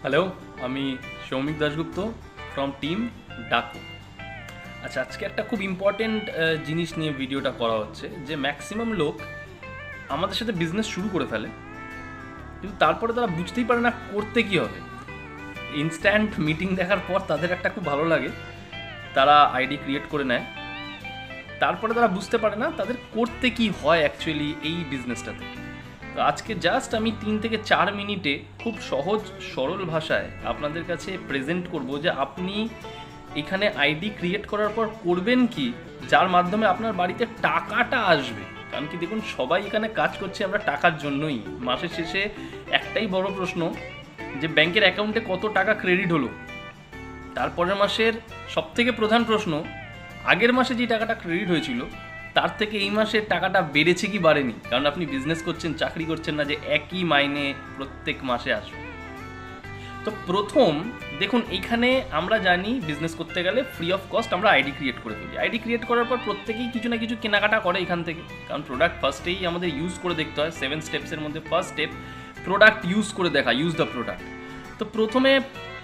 Hello, আমি Soumik Dasgupta from team Daku. আচ্ছা, আজকে একটা খুব ইম্পর্টেন্ট জিনিস নিয়ে ভিডিওটা করা হচ্ছে যে ম্যাক্সিমাম লোক আমাদের সাথে বিজনেস শুরু করে ফেলে, কিন্তু তারপরে তারা বুঝতেই পারে না করতে কী হবে। ইনস্ট্যান্ট মিটিং দেখার পর তাদের একটা খুব ভালো লাগে, তারা আইডি ক্রিয়েট করে নেয়, তারপরে তারা বুঝতে পারে না তাদের করতে কি হয় অ্যাকচুয়ালি এই বিজনেসটাতে। তো আজকে জাস্ট আমি 3 থেকে 4 মিনিটে খুব সহজ সরল ভাষায় আপনাদের কাছে প্রেজেন্ট করব যে আপনি এখানে আইডি ক্রিয়েট করার পর করবেন কি, যার মাধ্যমে আপনার বাড়িতে টাকাটা আসবে। কারণ কি দেখুন, সবাই এখানে কাজ করছে আমরা টাকার জন্যই। মাসের শেষে একটাই বড় প্রশ্ন যে ব্যাংকের অ্যাকাউন্টে কত টাকা ক্রেডিট হলো। তারপরের মাসের সবথেকে প্রধান প্রশ্ন, আগের মাসে যে টাকাটা ক্রেডিট হয়েছিল তার থেকে এই মাসের টাকাটা বেড়েছে কি বাড়েনি। কারণ আপনি বিজনেস করছেন, চাকরি করছেন না যে একই মাইনে প্রত্যেক মাসে আসবে। তো প্রথম দেখুন, এইখানে আমরা জানি বিজনেস করতে গেলে ফ্রি অফ কস্ট আমরা আইডি ক্রিয়েট করে ফেলি। আইডি ক্রিয়েট করার পর প্রত্যেকেই কিছু না কিছু কেনাকাটা করে এখান থেকে, কারণ প্রোডাক্ট ফার্স্টেই আমাদের ইউজ করে দেখতে হয়। 7 স্টেপসের মধ্যে ফার্স্ট স্টেপ প্রোডাক্ট ইউজ করে দেখা, ইউজ দ্য প্রোডাক্ট। তো প্রথমে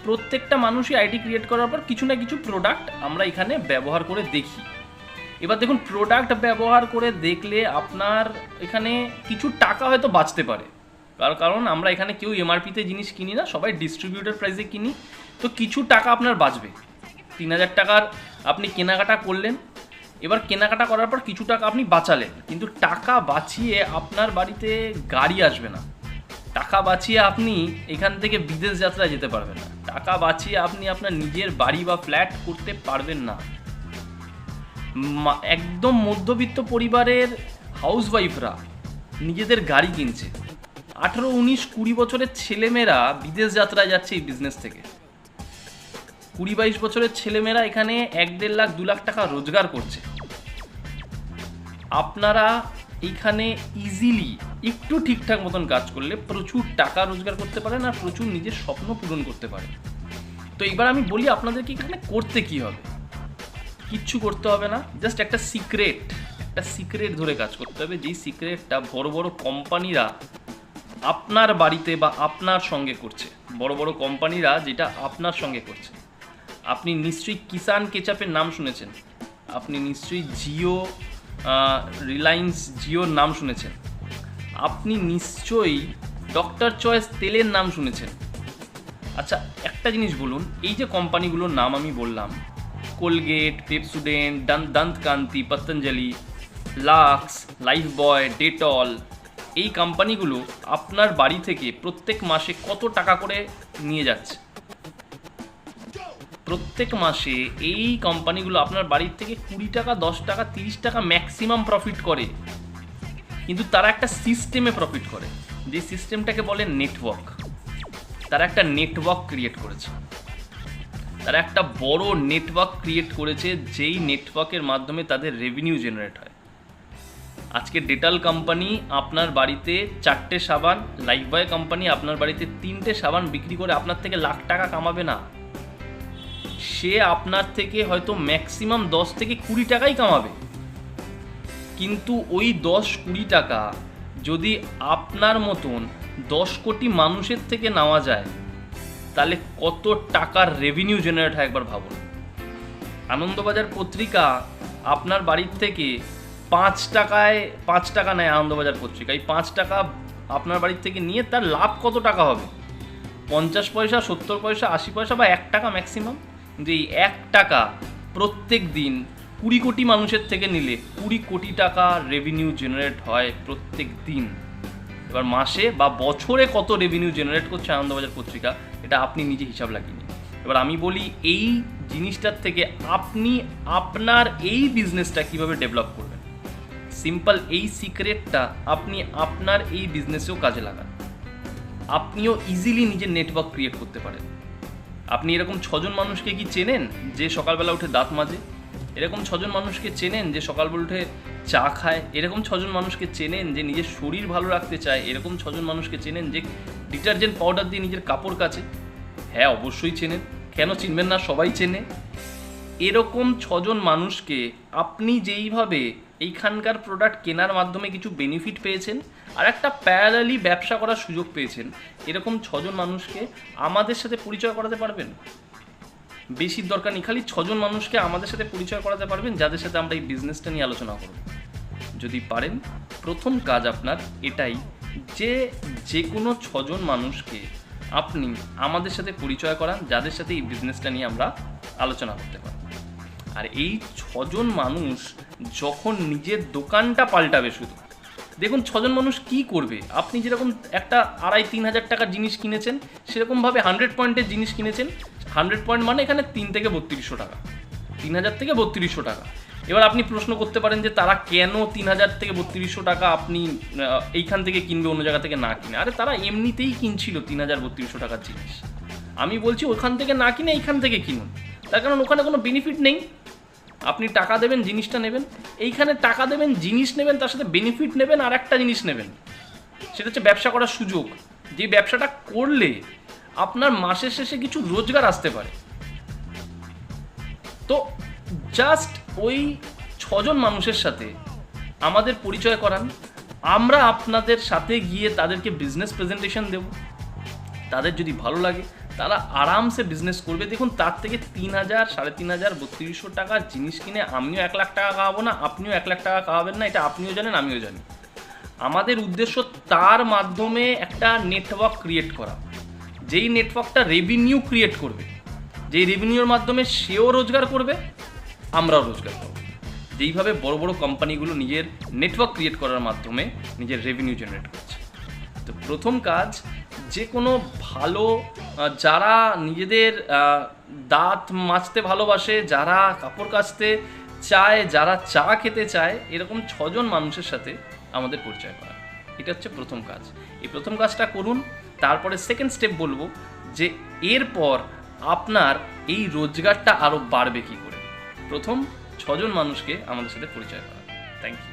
প্রত্যেকটা মানুষই আইডি ক্রিয়েট করার পর কিছু না কিছু প্রোডাক্ট আমরা এখানে ব্যবহার করে দেখি। এবার দেখুন, প্রোডাক্ট ব্যবহার করে দেখলে আপনার এখানে কিছু টাকা হয়তো বাঁচতে পারে, কারণ আমরা এখানে কেউ এমআরপিতে জিনিস কিনি না, সবাই ডিস্ট্রিবিউটর প্রাইসে কিনি। তো কিছু টাকা আপনার বাঁচবে। 3000 টাকার আপনি কেনাকাটা করলেন, এবার কেনাকাটা করার পর কিছু টাকা আপনি বাঁচালেন, কিন্তু টাকা বাঁচিয়ে আপনার বাড়িতে গাড়ি আসবে না। টাকা বাঁচিয়ে আপনি এখান থেকে বিদেশ যাত্রায় যেতে পারবেন না। টাকা বাঁচিয়ে আপনি আপনার নিজের বাড়ি বা ফ্ল্যাট করতে পারবেন না। একদম মধ্যবিত্ত পরিবারের হাউসওয়াইফরা নিজেদের গাড়ি কিনছে। 18, 19, 20 বছরের ছেলেমেয়েরা বিদেশ যাত্রায় যাচ্ছে এই বিজনেস থেকে। 20, 22 বছরের ছেলেমেয়েরা এখানে 1-1.5 লাখ 2 লাখ টাকা রোজগার করছে। আপনারা এইখানে ইজিলি একটু ঠিকঠাক মতন কাজ করলে প্রচুর টাকা রোজগার করতে পারেন আর প্রচুর নিজের স্বপ্ন পূরণ করতে পারেন। তো এবার আমি বলি আপনাদেরকে এখানে করতে কি হবে। কিচ্ছু করতে হবে না, জাস্ট একটা সিক্রেট ধরে কাজ করতে হবে। যেই সিক্রেটটা বড় বড় কোম্পানিরা আপনার বাড়িতে বা আপনার সঙ্গে করছে। বড় বড় কোম্পানিরা যেটা আপনার সঙ্গে করছে, আপনি নিশ্চয়ই কিষান কেচাপের নাম শুনেছেন, আপনি নিশ্চয়ই রিলায়েন্স জিওর নাম শুনেছেন, আপনি নিশ্চয়ই ডক্টর চয়েস তেলের নাম শুনেছেন। আচ্ছা, একটা জিনিস বলুন, এই যে কোম্পানিগুলোর নাম আমি বললাম, Colgate, Pepsodent, Dant Kanti, Patanjali, Lux, Lifebuoy, Dettol, এই কোম্পানিগুলো আপনার বাড়ি থেকে প্রত্যেক মাসে কত টাকা করে নিয়ে যাচ্ছে? প্রত্যেক মাসে এই কোম্পানিগুলো আপনার বাড়ির থেকে 20 টাকা, 10 টাকা, 30 টাকা ম্যাক্সিমাম প্রফিট করে। কিন্তু তারা একটা সিস্টেমে প্রফিট করে, যে সিস্টেমটাকে বলে নেটওয়ার্ক। তারা একটা নেটওয়ার্ক ক্রিয়েট করেছে, তারা একটা বড় নেটওয়ার্ক ক্রিয়েট করেছে, যেই নেটওয়ার্কের মাধ্যমে তাদের রেভিনিউ জেনারেট হয়। আজকে ডেটল কোম্পানি আপনার বাড়িতে 4টে সাবান, লাইফবয় কোম্পানি আপনার বাড়িতে 3টে সাবান বিক্রি করে আপনার থেকে লাখ টাকা কামাবে না। সে আপনার থেকে হয়তো ম্যাক্সিমাম 10 থেকে 20 টাকাই কামাবে, কিন্তু ওই 10-20 টাকা যদি আপনার মতন 10 কোটি মানুষের থেকে নেওয়া যায়, তাহলে কত টাকার রেভিনিউ জেনারেট হয় একবার ভাবুন। আনন্দবাজার পত্রিকা আপনার বাড়ির থেকে 5 টাকা নেয়। আনন্দবাজার পত্রিকা এই 5 টাকা আপনার বাড়ির থেকে নিয়ে তার লাভ কত টাকা হবে? 50 পয়সা, 70 পয়সা, 80 পয়সা বা 1 টাকা ম্যাক্সিমাম। কিন্তু এই 1 টাকা প্রত্যেক দিন 20 কোটি মানুষের থেকে নিলে 20 কোটি টাকা রেভিনিউ জেনারেট হয় প্রত্যেক দিন। এবার মাসে বা বছরে কত রেভিনিউ জেনারেট করছে আনন্দবাজার পত্রিকা, এটা আপনি নিজে হিসাব লাগিয়ে নিন। এবার আমি বলি, এই জিনিসটার থেকে আপনি আপনার এই বিজনেসটা কিভাবে ডেভেলপ করবেন। সিম্পল, এই সিক্রেটটা আপনি আপনার এই বিজনেসেও কাজে লাগান। আপনিও ইজিলি নিজের নেটওয়ার্ক ক্রিয়েট করতে পারেন। আপনি এরকম 6 জন মানুষকে কি চেনেন যে সকালবেলা উঠে দাঁত মাজে? এরকম 6 জন মানুষকে চেনেন যে সকালবেলা উঠে চা খায়? এরকম 6 জন মানুষকে চেনেন যে নিজের শরীর ভালো রাখতে চায়? এরকম 6 জন মানুষকে চেনেন যে ডিটারজেন্ট পাউডার দিয়ে নিজের কাপড় কাচে? হ্যাঁ, অবশ্যই চেনেন। কেন চিনবেন না? সবাই চেনে। এরকম 6 জন মানুষকে আপনি যেইভাবে এইখানকার প্রোডাক্ট কেনার মাধ্যমে কিছু বেনিফিট পেয়েছেন, আর একটা প্যারালালি ব্যবসা করার সুযোগ পেয়েছেন, এরকম 6 জন মানুষকে আমাদের সাথে পরিচয় করাতে পারবেন। বেশির দরকার নেই, খালি 6 জন মানুষকে আমাদের সাথে পরিচয় করাতে পারবেন, যাদের সাথে আমরা এই বিজনেসটা নিয়ে আলোচনা করব। যদি পারেন, প্রথম কাজ আপনার এটাই যে কোনো 6 জন মানুষকে আপনি আমাদের সাথে পরিচয় করান, যাদের সাথে এই বিজনেসটা নিয়ে আমরা আলোচনা করতে পারি। আর এই 6 জন মানুষ যখন নিজের দোকানটা পাল্টাবে, শুধু দেখুন 6 জন মানুষ কি করবে। আপনি যেরকম একটা 2,5-3 হাজার টাকার জিনিস কিনেছেন, সেরকমভাবে 100 পয়েন্টের জিনিস কিনেছেন। 100 পয়েন্ট মানে এখানে 3 থেকে 3200 টাকা, 3000 থেকে 3200 টাকা। এবার আপনি প্রশ্ন করতে পারেন যে তারা কেন 3000 থেকে 3200 টাকা আপনি এইখান থেকে কিনবে, অন্য জায়গা থেকে না কিনে? আরে তারা এমনিতেই কিনছিল 3000-3200 টাকার জিনিস। আমি বলছি ওখান থেকে না কিনে এইখান থেকে কিনুন, তার কারণ ওখানে কোনো বেনিফিট নেই। আপনি টাকা দেবেন, জিনিসটা নেবেন। এইখানে টাকা দেবেন, জিনিস নেবেন, তার সাথে বেনিফিট নেবেন, আর একটা জিনিস নেবেন, সেটা হচ্ছে ব্যবসা করার সুযোগ। যে ব্যবসাটা করলে আপনার মাসের শেষে কিছু রোজগার আসতে পারে। তো জাস্ট ওই 6 জন মানুষের সাথে আমাদের পরিচয় করান, আমরা আপনাদের সাথে গিয়ে তাদেরকে বিজনেস প্রেজেন্টেশন দেব। তাদের যদি ভালো লাগে তারা আরামসে বিজনেস করবে। দেখুন, তার থেকে 3000, 3500, 3200 টাকার জিনিস কিনে আমিও 1 লাখ টাকা খাওয়াবো না, আপনিও 1 লাখ টাকা খাওয়াবেন না, এটা আপনিও জানেন, আমিও জানি। আমাদের উদ্দেশ্য তার মাধ্যমে একটা নেটওয়ার্ক ক্রিয়েট করা, যেই নেটওয়ার্কটা রেভিনিউ ক্রিয়েট করবে, যেই রেভিনিউর মাধ্যমে সেও রোজগার করবে, আমরাও রোজগার করব। যেইভাবে বড় বড় কোম্পানিগুলো নিজের নেটওয়ার্ক ক্রিয়েট করার মাধ্যমে নিজের রেভিনিউ জেনারেট করছে। তো প্রথম কাজ, যে কোনো ভালো, যারা নিজেদের দাঁত মাজতে ভালোবাসে, যারা কাপড় কাচতে চায়, যারা চা খেতে চায়, এরকম 6 জন মানুষের সাথে আমাদের পরিচয় করা, এটা হচ্ছে প্রথম কাজ। এই প্রথম কাজটা করুন। তারপরে সেকেন্ড স্টেপ বলবো যে এরপর আপনার এই রোজগারটা আরও বাড়বে কী করে। প্রথম 6 জন মানুষকে আমাদের সাথে পরিচয় করা। Thank you.